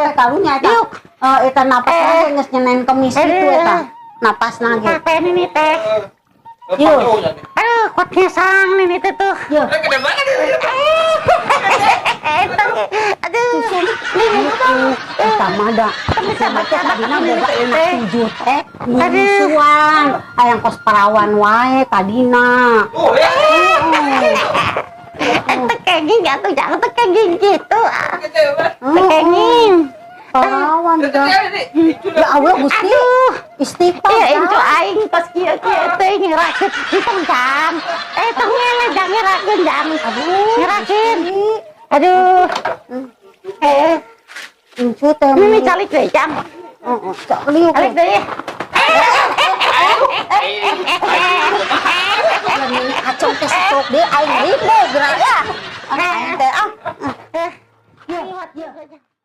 boleh karunya eta. Eta napas lagi geus nyenain kemis itu eta. Napas lagi. Teh ini teh. Yuk. Aduh, kuatnya sang ini teh tuh. Yuk. Gede banget ini. Aduh. Eta mah da. Sama teh kadina boga enak 7 teh. Musuhan. Hayang kos perawan wae kadina. Oh, ya. Tekenging jatuh jangan tekenging gitu. Tekenging. Perawan juga. Ya Allah Gusti. Istighfar. Ya incu aing pas kieu teh ngerakeun ditong jang. Tong jang ngerakeun jang. Ngerakeun. Aduh. Incu teh. Mimi calik deui jang. Heeh, calik. Calik deui. Ini acung teh stok deui aing deui gerak ya. Aing teh Ya.